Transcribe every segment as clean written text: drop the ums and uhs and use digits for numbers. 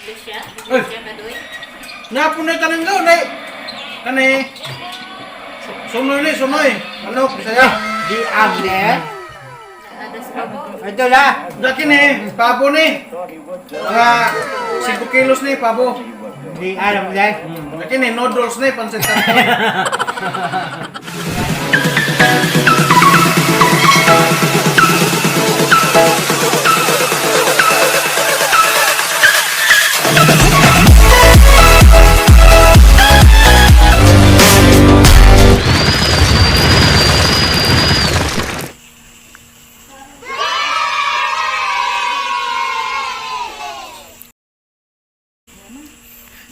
Lucia, Uy. Lucia Kadoy. Napon na tanong daw, nay. Kani. Sunoy ni, sunoy. Ano, Bisaya? Di Agner. Adas Babo. Ito la. Daki ni, pabo ni. Mga 5 kilos ni, pabo. Di alam dahil. Daki ni, noodles ni, pansit kanto.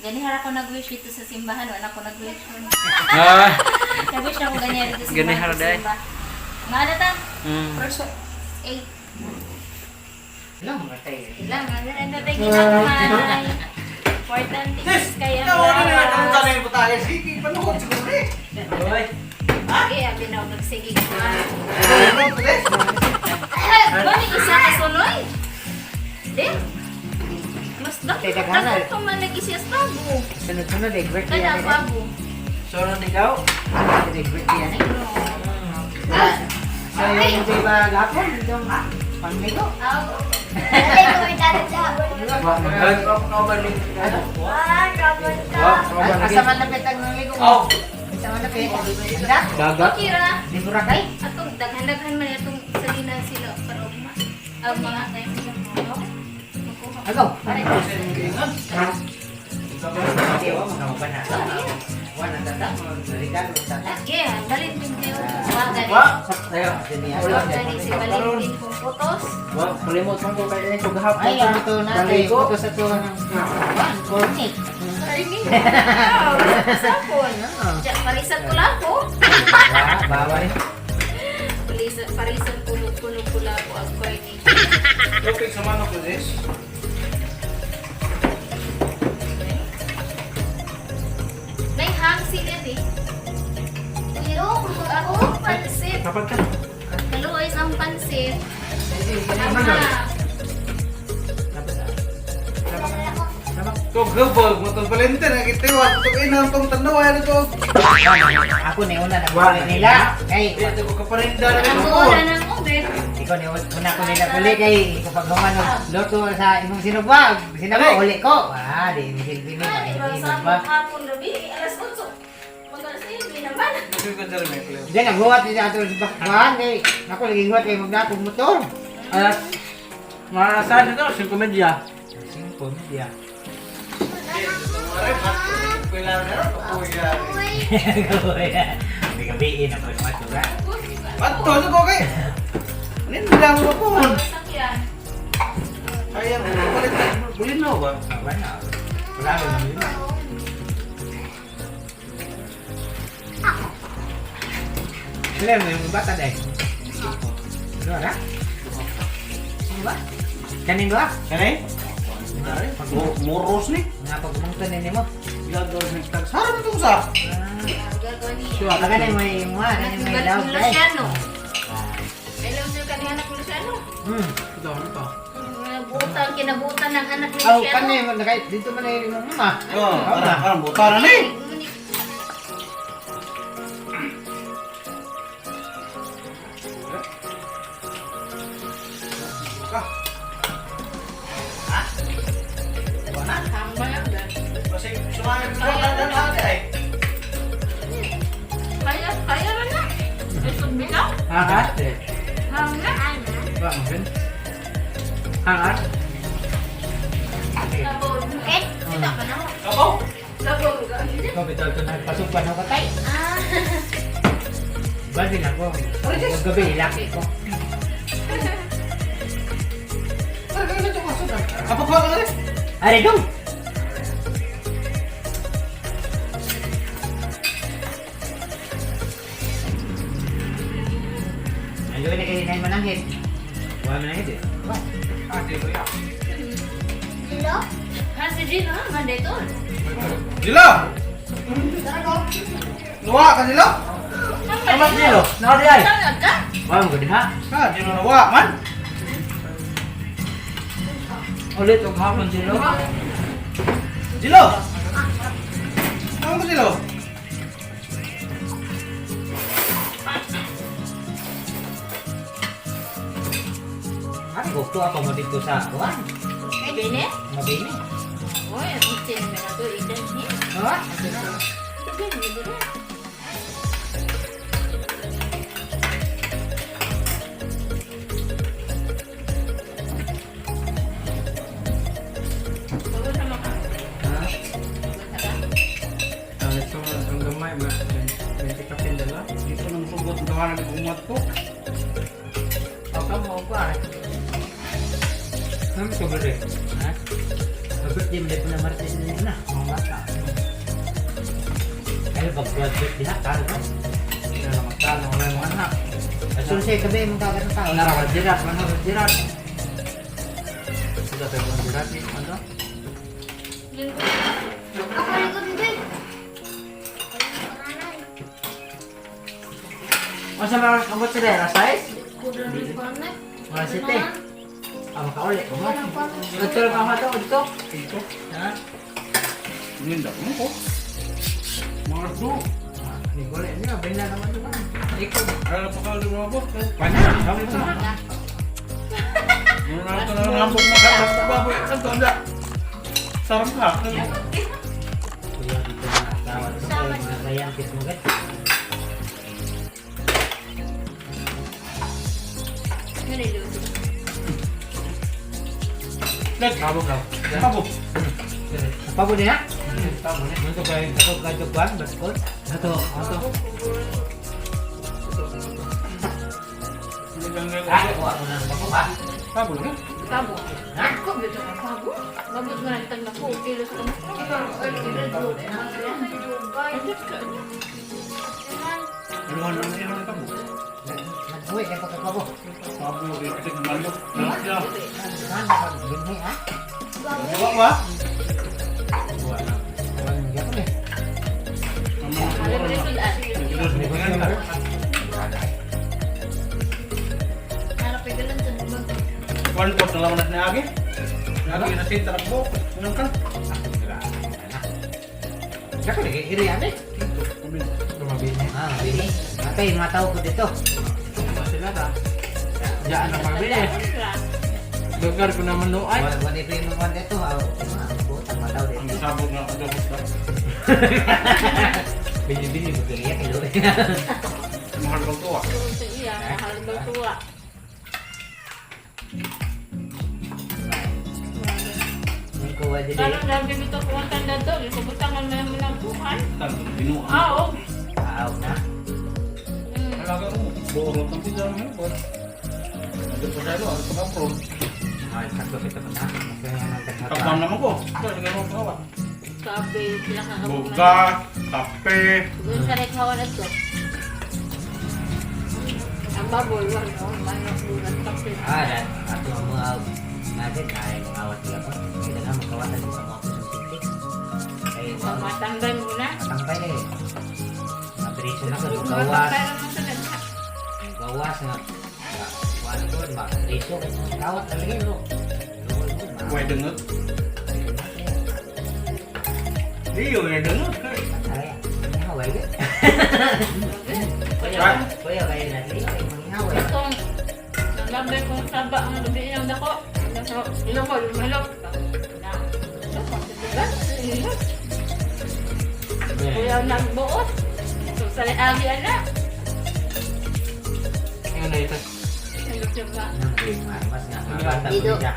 Ganihara ko nag-wish dito sa simbahan, wala ko nag-wish. Ah, Nag-wish ako ganyan dito sa Ganihara simbahan. dahil. Maada ta? mm. 8. Ilang mga tayo. Ilang, ano tayo ginagawa? Important things kaya Ikaw, ano na ang tanong yung putahe? Sige, panuhod siguro ni. Sige, abi na ako nagsige ko. Ano, tulis? Bani isa ka sunoy? Di? Mas Teka, pa man nag-isiyas bago. Sunod-sunod eh. Birthday Kada yan eh. bago. So, nang ikaw? Sunod eh. Birthday yan eh. So yung di ba gapon? Itong pangmigo. Asa man lapit ang naligo mo? Asa man lapit? Anda? Dagat? Kira, Di Boracay? atong daghan-daghan man itong salina sila para ugma. Ang mga tayo sila. Agaw. Pare. Dewa mo kamo ba na? Wala na tata. Regalo tata. Okay, balin din kayo. Wagani. Ayo. Wagani si balin din kong putos. Wag, kalimot man ko kayo ito gahapon. Ay, ang ito natin. Ito sa ito ng cornic. Sorry. Wow, sapon. Diyan, parisan ko lang po. Bawal. Parisan puno-puno pula ko ang corny. Okay, sa manok ko, Des. Nay hang sila di. Pero ako pansit. Kapan ka? Hello, is ang pansit. Ama. Kung gabog, matong Valente, nakitiwag. Kung inang tong tanaw, ano to? Ako ni una na wala nila. Kay Ito ko kaparinda na Ang rin mura ng ube. ikaw ni una ko nila uli kay kapag human og luto sa imong sinubag. Sinabag uli ko. Di silbi ni. Ay, Hindi sa ba? hapon gabi, alas 8. Magkasilbi naman. Kasi ko dyan, may player. Diyan naghuwat din ato sa bakbahan kay ako lagi huwat kay magnatong motor. Alas. Mga saan ito? 5 media. Simpon dia. Kailangan na rin, kuya. Hindi gabiin ako sa matura. Bato, ito ko kay. Ano lang mo po? Sakyan. Kaya mo, palit na. Bulin na ba? Wala. Wala ko naman yun. Alam mo yung bata dahil. Ano na? Ano ba? Kanin ba? Kanay? Moros ni. Nga pag umangtan nini mo. Gagawin ng tag. Sarap ito sa. Gagawin niya. Aga na may mga, Anak ano ni may love dahil. Luciano. Alam niyo kani anak ni Luciano? Ito, ano to? Butan, kinabutan ng anak ni Oh, Luciano. kanay, dito man ay yung mama. Oo, parang butara na eh. Kasi sumalit ko na natin eh. Kaya rin na. Isog bilang. Hangat eh. Hang na. Ba, mungkin. Hangat. Sabon. Okay? Kita ka na mo. Ako? Sabon. Ikaw bitaw ito nagpasukan ako tay. Ah. Ba din ako. Huwag gabi, laki ko. Apa ko na rin? Are dong. Ayo ini kayak naik manangit. Wah manangit eh. Wah. Ah, di ko ya. Hello? Kasi di na, manday to. Dila! Nuwa ka nila? Sama dia loh. Nah dia. Sangat ka? Wah mau gede ha. Ha, di na nuwa man. Ulit, huwag hapon sila. Jilo! Ano mo Jilo? Ano gusto ako mo dito sa kuwan? Bene? Mabini. Oy, ang sinime na to, ilan niya. Ha? Sige, hindi na. Bago sa maka. Ha? Ito ang gamay ba? 20 ka pindala. Dito nang sugot ang gawa ng umat ko. Ako mo pa. Ano ko ba rin? Ha? Dapat di mo na Martes na. Mga bata. Ay, pag-graduate din ha, kala ko. Hindi na lang magkano. Wala yung mga anak. Asun siya kabe mong kagat ng tao. Narawad jirat. Narawad jirat. Sudah tayo ang jirat. Ano? Ako likod mo, Joy. Masa meron kabot sila? Size? Kuda ng panek. Mga site. Ah, makaulit ko mo. Ito lang ako ito. Ito. Ito. Ha? Linda ko mo ko. Mga to. Hindi ko rin. Hindi, benda naman naman. Ikaw. Ano pa ka lima ko? Paano? Kami ko naman. Ano na ito na ngambok makasas na baboy. Ano to? Anda. Sarap ka. Kuya, dito na tawad ko. Mga kayangkis mo gat. Naliluto. Lag. Kabog daw. Kabog. Apa po niya? Kabog niya. Ito kayo kajugwan, baskot. Ito. Ah, kuha ko na ng bako ba? Kabog na. Kabo. Ako, beto ka kabo. Mabot mo lang tag na po. Kilos ka na. Ay, kilos. Ano ano na yan ang kabog? Uy, kaya pagkakabo. Kabog. Ito ng malok. Malok siya. Saan na magbinhi ha? Diba ba? Kuha na. Kuha na ng gapon eh. Ang mga Alam mo siguro rin na. sila. Siguro Hindi ko na. na. Hanap ka lang sa dumag. One pot na lang na agi. Agi na sin tarakbo. Ano ka? Saka lagi iri yan eh. Tumabini. Ah, bini. Matay, mataw ko dito. Sila ta. Diyan ang mabili. Lugar ko naman noon. Wala ito yung mga dito. Puta, mataw Ang dito. sabog na ako ka. Bini-bini, magkariya kayo. Mahal ko to ah. Sa iya, mahal daw tuwa. Ang kuha dito. Karang dami nito kung ang tanda doon. Kabutangan mo naman ang buhay. Tanto binuha. Ah, oo. Aw na. Alaga mo. Borot ang pizza mo. Ano pa tayo? Ano pa ka-pro? Ay, sakto kita pa na. Kaya nang Kapam tagkata. naman ko. Ito, hindi mo kawa. Kabe, pinakakabog Buga, kape. Doon sa rekhawan na ito. Ang baboy, wala. Manok, bulan, kape. Ah, dan aku mau ngajet ay ngawat dia po. Kita na magkawatan sa mga kusang sintik. Ay, Matanggan mo na. matangkay na eh. Mabriso na ko, Matanggan gawas. mo sa nagsa. Gawas nga. Wala ko, mabriso. Kawat talaga yun. Huwag dengut. Iyo, ya dengut. Ay, haway ka. Kuya, kayo na siya. Haway. Itong, naglamay kong saba ang gabi ng dako. Ilong ko, lumalok. Kuya nagbuot. So, sa leagi anak. Ano na ito? Nagluto ba? Mas nga, mabata ko Dito. siya.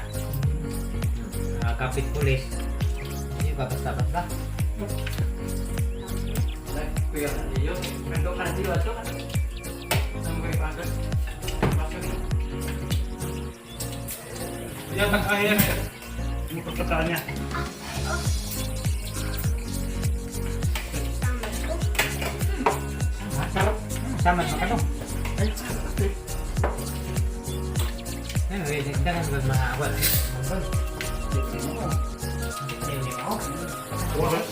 Kapit pulis. Hindi ba basta-basta? Kuya na niyo. Mendo ka na niyo ato kan. Ang may pasok. Pasok. Yan, nag-ayan. Ini pagkatanya. Sama ka to. Jangan bermahabat.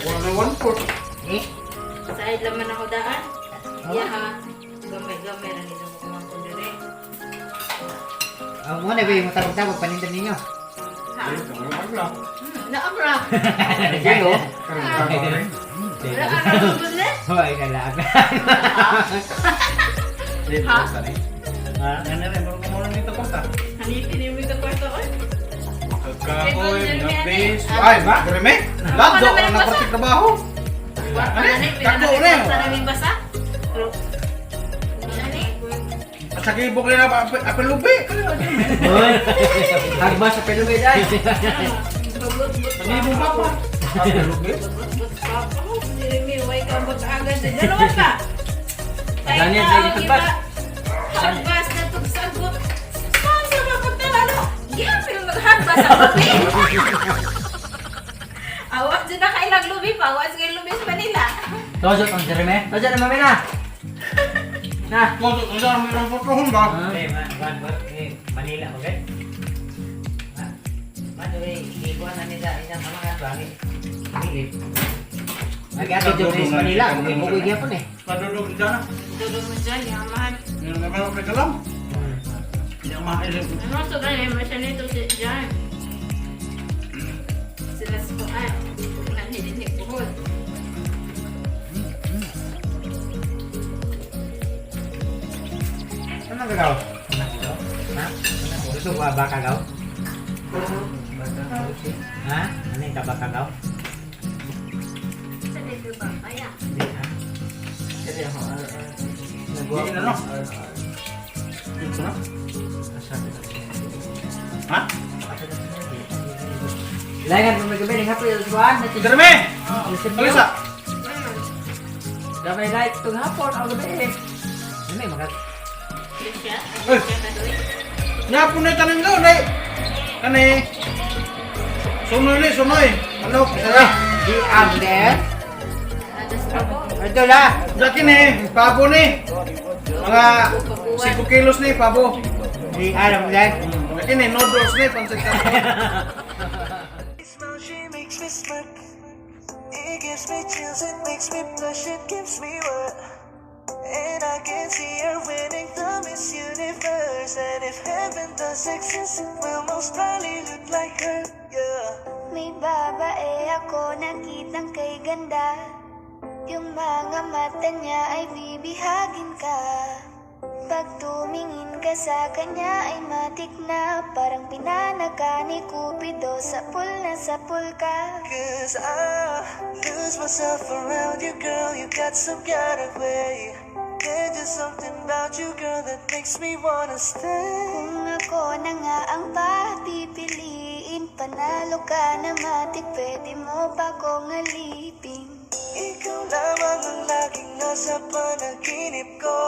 Wala one pot. Eh, Sahid laman ako daan. Iya ha. Gamay-gamay na nito mo kumang kundere. mo na ba yung matawag-tawag panindan ninyo? Ha? Ayun, wala lang. Naamra. Jalo. Wala ka nagugol na? Hoy, kalaga. Ha? Ano rin, baru kumuha nito kwarta. Hanitin yung mga kwarto ko. Kagoy, nabis. Ay, ba? Greme? Lado ka na partik trabaho. Kwarto Ano? na ni. Kago na yun. Kwarto na ni basa. Ano? At sa kibok nila, apel lubi. Hoy. Hagba sa pelume dai. Nagibong papa. Apel lubi. Nilimiway ka mag-agad din. Dalawa ka. Ganyan, lagi tagbas. Hagbas na itong sagot. Saan sa mapunta ano? Yan, pero maghagbas ang lubi. Awas dyan na kailang lubi pa. Awas kailang lubi sa Manila. Tosot ang Jeremy. Tosot na mami na. Na. Masuk ke dalam minum fotohon ba? Okay, Manila, okay? Mana ibuan na nila inyang mga bangin. Pilip. Nag-ato dyan sa Manila, bukoy niya po eh. Paduduk di sana. Duduk mo dyan, yaman. Yang memang mereka dalam. Yang mahal itu. Ano so ganyan, masya nito si Jan. Sila sa ay, nanhinig buhol. Ano gagaw? Ha? Gusto ko ba kagaw? Ha? Ano yung tabak kagaw? Sa dito ba? Kaya. Hindi ha? Jadi yang Ini no. Itu no. Hah? Laingan pun mereka beri hapon yung tuan. Jeremy. Alisa. Damay light itong hapon. Ang gabi eh. Ano yung magat? Siya? Eh. Siya na doon. Nyapo na tanang daw dai. Kani. Sunoy. Manok saya. Di Amden. Adas ako. Ito lah. Daki ni, pabo ni. Mga 5 kilos ni pabo. Di Amden. Daki ni noodles ni pancit canton. Smile, she makes me smirk. It gives me chills, it makes me blush, it gives me wet. And I can see her winning the Miss Universe. And if heaven does exist, it will most probably look like her, yeah. May babae ako nakitang kay ganda. Yung mga mata niya ay bibihagin ka. Pag tumingin ka sa kanya ay matik na. Parang pinanaka ni Cupido sa pool ka. Cause I lose myself around you, girl. You got some kind of way. There's just something about you, girl, that makes me wanna stay. Kung ako na nga ang papipiliin, panalo ka na matik, pwede mo pa kong alipin. Ikaw lamang ang laging nasa panaginip ko.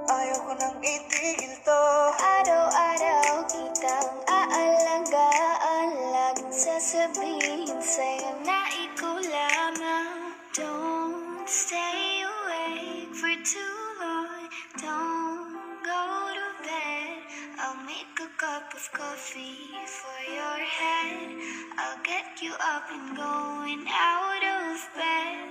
Ayaw ko nang itigil to. Araw-araw kitang aalagaan, laging sasabihin sa'yo na ikaw lamang. Don't stay awake for too long, don't go to bed. I'll make a cup of coffee for your head. I'll get you up and going out of bed.